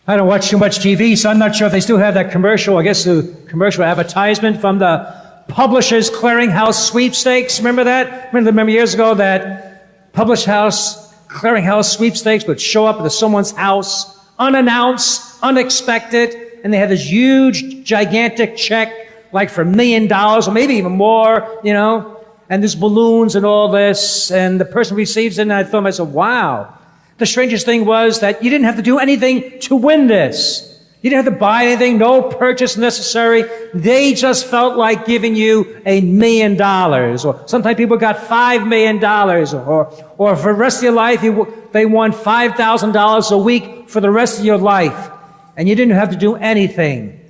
I don't watch too much TV, so I'm not sure if they still have that commercial. I guess the commercial advertisement from the Publishers Clearinghouse Sweepstakes. Remember that? Remember years ago that Clearinghouse Sweepstakes would show up at someone's house, unannounced, unexpected, and they had this huge, gigantic check, like for $1 million, or maybe even more, and there's balloons and all this, and the person receives it, and I thought to myself, wow. The strangest thing was that you didn't have to do anything to win this. You didn't have to buy anything, no purchase necessary. They just felt like giving you $1 million, or sometimes people got $5 million, or for the rest of your life, they won $5,000 a week for the rest of your life, and you didn't have to do anything.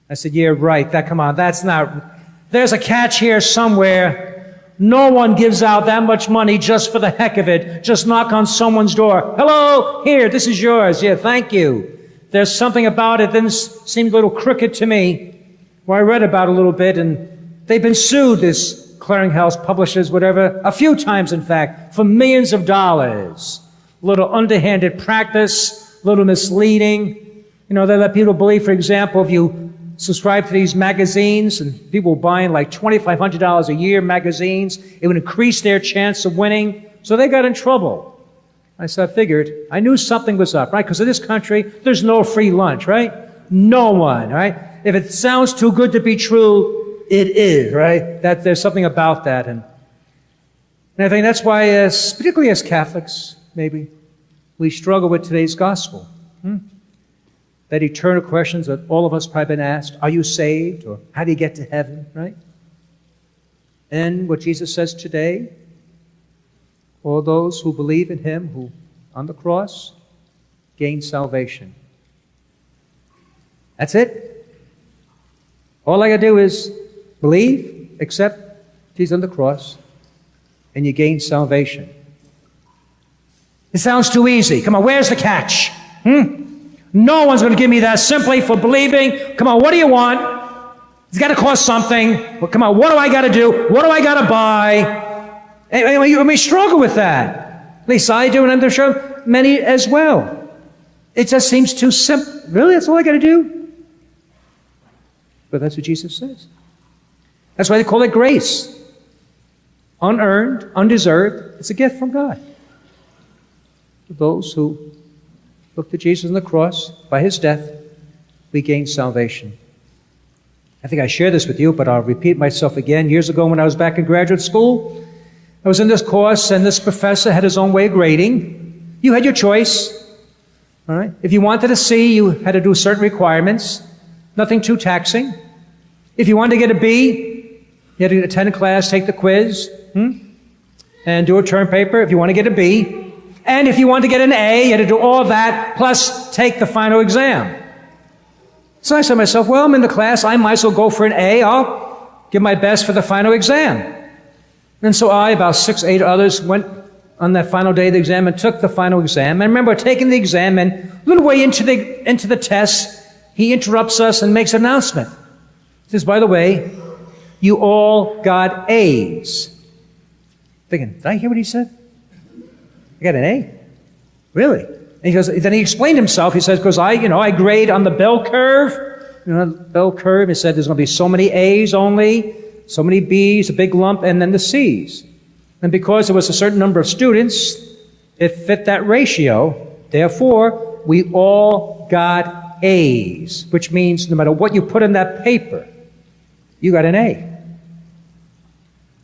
I said, yeah, right, there's a catch here somewhere. No one gives out that much money just for the heck of it. Just knock on someone's door. Hello, here, this is yours. Yeah, thank you. There's something about it that seemed a little crooked to me. Well, I read about it a little bit, and they've been sued, this clearinghouse, publishers, whatever, a few times, in fact, for millions of dollars. A little underhanded practice, a little misleading. They let people believe, for example, if you subscribe to these magazines, and people buying like $2,500 a year magazines, it would increase their chance of winning. So they got in trouble. I figured, I knew something was up, right? Because in this country, there's no free lunch, right? No one, right? If it sounds too good to be true, it is, right? That there's something about that. And I think that's why, particularly as Catholics, maybe, we struggle with today's gospel. That eternal questions that all of us probably been asked, are you saved? Or how do you get to heaven, right? And what Jesus says today, all those who believe in him, who on the cross, gain salvation. That's it. All I got to do is believe, accept he's on the cross, and you gain salvation. It sounds too easy. Come on, where's the catch? No one's going to give me that simply for believing. Come on, what do you want? It's got to cost something. Well, come on, what do I got to do? What do I got to buy? And we struggle with that. At least I do, and I'm sure many as well. It just seems too simple. Really? That's all I got to do? But that's what Jesus says. That's why they call it grace. Unearned, undeserved. It's a gift from God. For those who look to Jesus on the cross, by his death, we gain salvation. I think I shared this with you, but I'll repeat myself again. Years ago when I was back in graduate school, I was in this course, and this professor had his own way of grading. You had your choice. All right? If you wanted a C, you had to do certain requirements. Nothing too taxing. If you wanted to get a B, you had to attend a class, take the quiz, and do a term paper if you want to get a B. And if you wanted to get an A, you had to do all that, plus take the final exam. So I said to myself, well, I'm in the class, I might as well go for an A. I'll give my best for the final exam. And so I, about 6, 8 others, went on that final day of the exam and took the final exam. And I remember taking the exam, and a little way into the test, he interrupts us and makes an announcement. He says, by the way, you all got A's. Thinking, did I hear what he said? I got an A? Really? And he goes, then he explained himself. He says, because I grade on the bell curve. Bell curve. He said there's going to be so many A's only, so many B's, a big lump, and then the C's. And because there was a certain number of students, it fit that ratio. Therefore, we all got A's, which means no matter what you put in that paper, you got an A.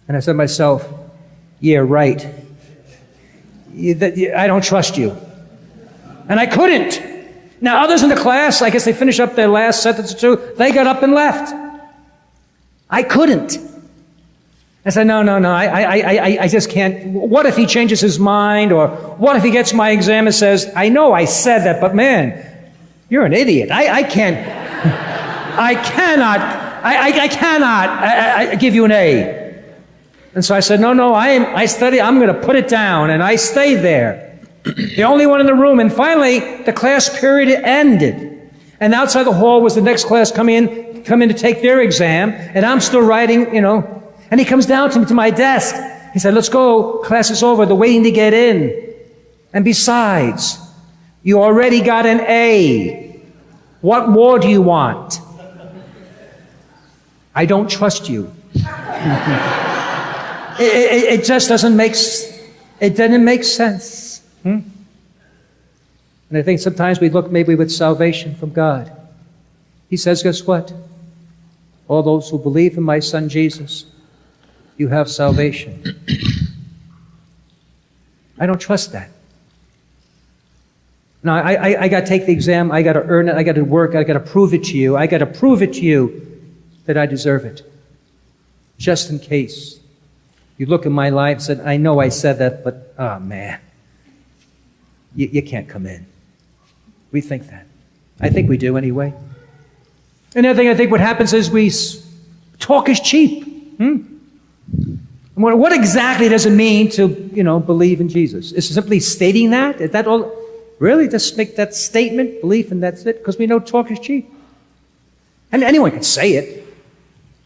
And I said to myself, yeah, right. I don't trust you. And I couldn't. Now, others in the class, I guess they finished up their last sentence or two, they got up and left. I couldn't. I said, no, I just can't. What if he changes his mind? Or what if he gets my exam and says, I know I said that, but man, you're an idiot. I cannot give you an A. And so I said, no, I study, I'm going to put it down. And I stayed there. The only one in the room. And finally, the class period ended. And outside the hall was the next class come in to take their exam. And I'm still writing, And he comes down to my desk. He said, let's go. Class is over. They're waiting to get in. And besides, You already got an A. What more do you want? I don't trust you. It just doesn't make sense. And I think sometimes we look maybe with salvation from God. He says, guess what? All those who believe in my Son Jesus, you have salvation. I don't trust that. No, I got to take the exam. I got to earn it. I got to work. I got to prove it to you. I got to prove it to you that I deserve it. Just in case you look at my life and said, I know I said that, but, oh man, you can't come in. We think that. I think we do anyway. Another thing I think what happens is talk is cheap. What exactly does it mean to, believe in Jesus? Is it simply stating that? Is that all? Really? Just make that statement, belief, and that's it? Because we know talk is cheap. And anyone can say it.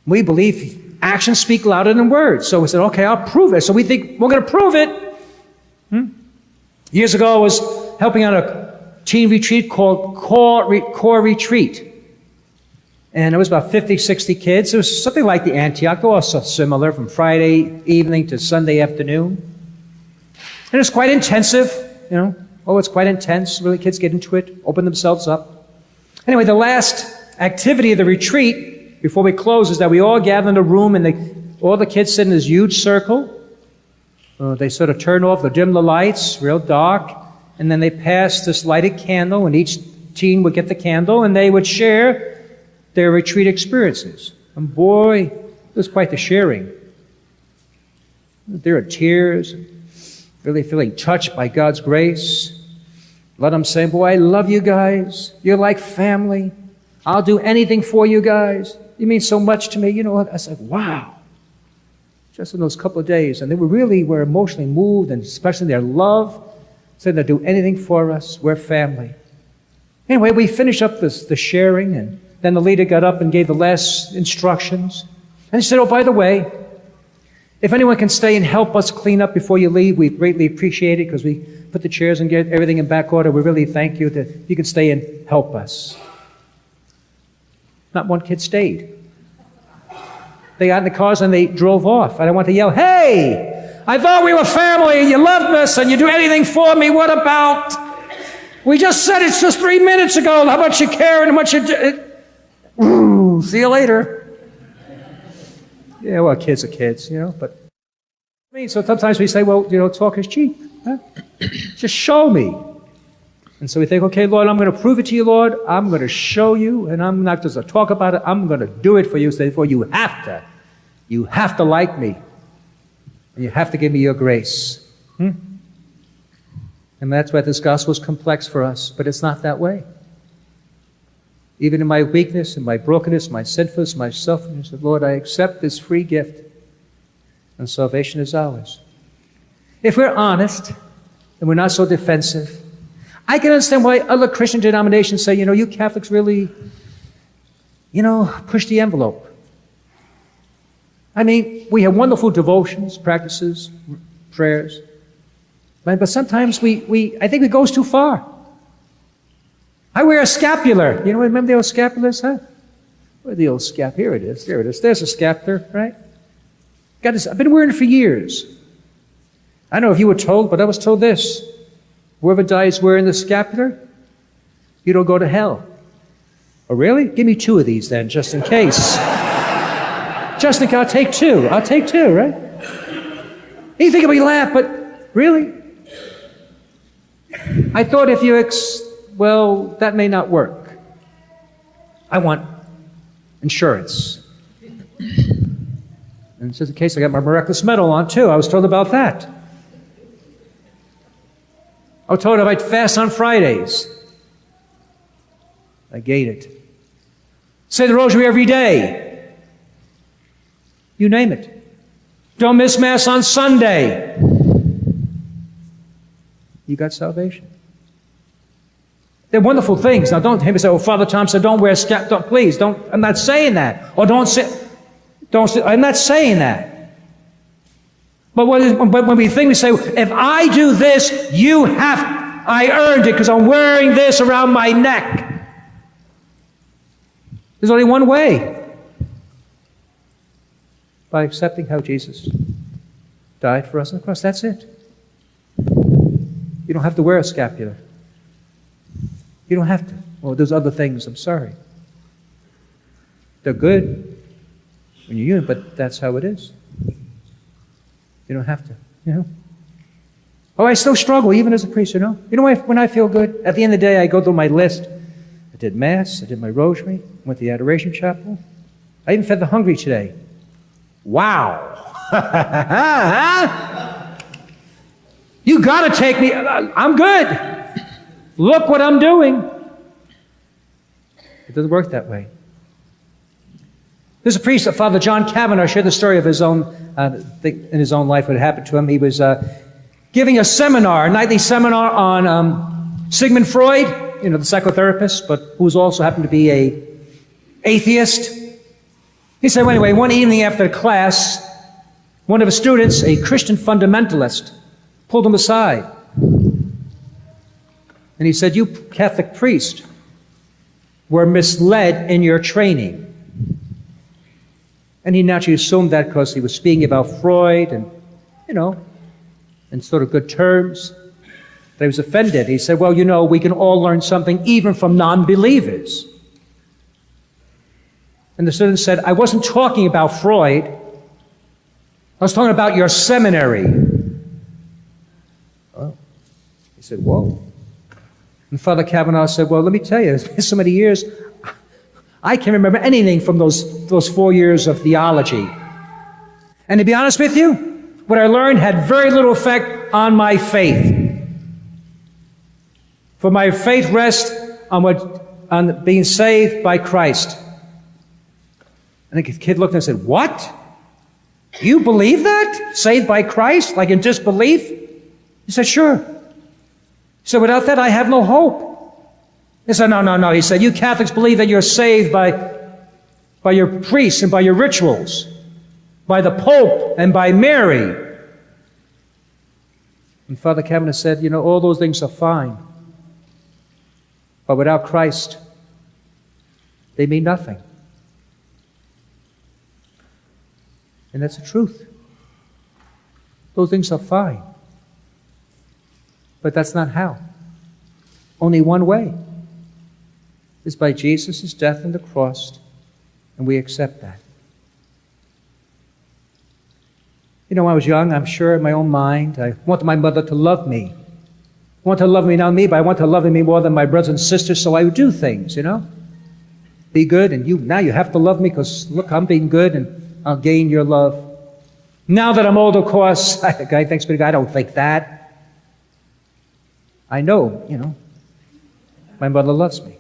We believe actions speak louder than words. So we said, okay, I'll prove it. So we think we're going to prove it. Years ago, I was helping on a teen retreat called Core Retreat. And it was about 50, 60 kids. It was something like the Antioch, also similar, from Friday evening to Sunday afternoon. And it was quite intensive, it's quite intense. Really, kids get into it, open themselves up. Anyway, the last activity of the retreat, before we close, is that we all gather in a room and all the kids sit in this huge circle. They sort of turn off, they dim the lights, real dark, and then they pass this lighted candle, and each teen would get the candle, and they would share their retreat experiences. And boy, it was quite the sharing. There are tears, really feeling touched by God's grace. Let them say, boy, I love you guys. You're like family. I'll do anything for you guys. You mean so much to me. I was like, wow. Just in those couple of days. And they were emotionally moved, and especially their love. Said they'll do anything for us. We're family. Anyway, we finished up the sharing, and then the leader got up and gave the last instructions. And he said, oh, by the way, if anyone can stay and help us clean up before you leave, we greatly appreciate it, because we put the chairs and get everything in back order. We really thank you that you can stay and help us. Not one kid stayed. They got in the cars and they drove off. And I want to yell, hey, I thought we were family and you loved us and you do anything for me. What about? We just said it's just 3 minutes ago how much you care and how much you do. Ooh, see you later. Yeah, well, kids are kids, but so sometimes we say, well, talk is cheap. Huh? Just show me. And so we think, okay, Lord, I'm going to prove it to you, Lord. I'm going to show you, and I'm not just going to talk about it. I'm going to do it for you. So therefore, you have to like me, and you have to give me your grace. And that's why this gospel is complex for us, but it's not that way. Even in my weakness, in my brokenness, my sinfulness, my selfishness, Lord, I accept this free gift, and salvation is ours. If we're honest, and we're not so defensive, I can understand why other Christian denominations say, you Catholics really, push the envelope. I mean, we have wonderful devotions, practices, prayers, but sometimes I think it goes too far. I wear a scapular. Remember the old scapulars, huh? Where's the old scap? Here it is. There it is. There's a scapular, right? Got this. I've been wearing it for years. I don't know if you were told, but I was told this. Whoever dies wearing the scapular, you don't go to hell. Oh, really? Give me 2 of these then, just in case. Just in case. I'll take 2. I'll take 2, right? You think we laugh, but really? I thought if you well, that may not work. I want insurance. And just in case, I got my miraculous medal on too. I was told about that. I was told if I'd fast on Fridays. I gave it. Say the rosary every day. You name it. Don't miss Mass on Sunday. You got salvation. They're wonderful things. Now, don't hear me say, oh, Father Tom said, don't wear a scap. Please, don't. I'm not saying that. Or don't say, I'm not saying that. But when we think, we say, if I do this, you have I earned it because I'm wearing this around my neck. There's only one way. By accepting how Jesus died for us on the cross. That's it. You don't have to wear a scapular. You don't have to. Well, there's other things, I'm sorry. They're good when you're human, but that's how it is. You don't have to, you know. Oh, I still struggle, even as a priest, you know. You know when I feel good? At the end of the day, I go through my list. I did Mass, I did my rosary, went to the Adoration Chapel. I even fed the hungry today. Wow. You got to take me. I'm good. Look what I'm doing. It doesn't work that way. There's a priest, Father John Kavanaugh, shared the story of his own, in his own life, what had happened to him. He was giving a seminar, a nightly seminar on Sigmund Freud, you know, the psychotherapist, but who also happened to be an atheist. He said, well, anyway, one evening after class, one of his students, a Christian fundamentalist, pulled him aside. And he said, you Catholic priest were misled in your training. And he naturally assumed that because he was speaking about Freud and, you know, in sort of good terms, that he was offended. He said, well, you know, we can all learn something even from non-believers. And the student said, I wasn't talking about Freud. I was talking about your seminary. Oh. He said, whoa. And Father Kavanaugh said, well, let me tell you, it's been so many years, I can't remember anything from those 4 years of theology. And to be honest with you, what I learned had very little effect on my faith. For my faith rests on being saved by Christ. And the kid looked and said, what? You believe that? Saved by Christ? Like in disbelief? He said, sure. He said, without that, I have no hope. He said, no. He said, you Catholics believe that you're saved by your priests and by your rituals, by the Pope and by Mary. And Father Kavanaugh said, you know, all those things are fine. But without Christ, they mean nothing. And that's the truth. Those things are fine. But that's not how. Only one way is by Jesus' death on the cross, and we accept that. You know, when I was young, I'm sure in my own mind, I wanted my mother to love me. I want her to love me, not me, but I want her to love me more than my brothers and sisters, so I would do things, you know. Be good, and now you have to love me because, look, I'm being good, and I'll gain your love. Now that I'm older, of course, thanks be to God, I don't think that. I know, you know, my mother loves me,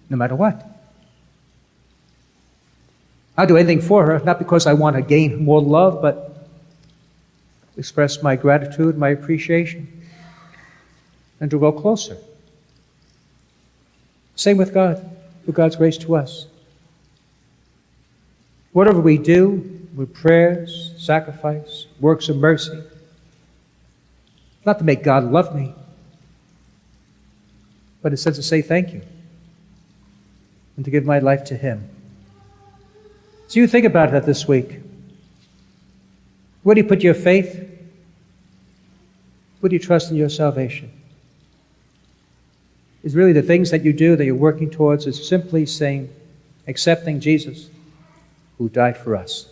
no matter what. I'll do anything for her, not because I want to gain more love, but express my gratitude, my appreciation, and to grow closer. Same with God, with God's grace to us. Whatever we do, with prayers, sacrifice, works of mercy, not to make God love me, but it says to say thank you and to give my life to Him. So you think about that this week. Where do you put your faith? Where do you trust in your salvation? Is really the things that you do, that you're working towards, is simply saying, accepting Jesus, who died for us.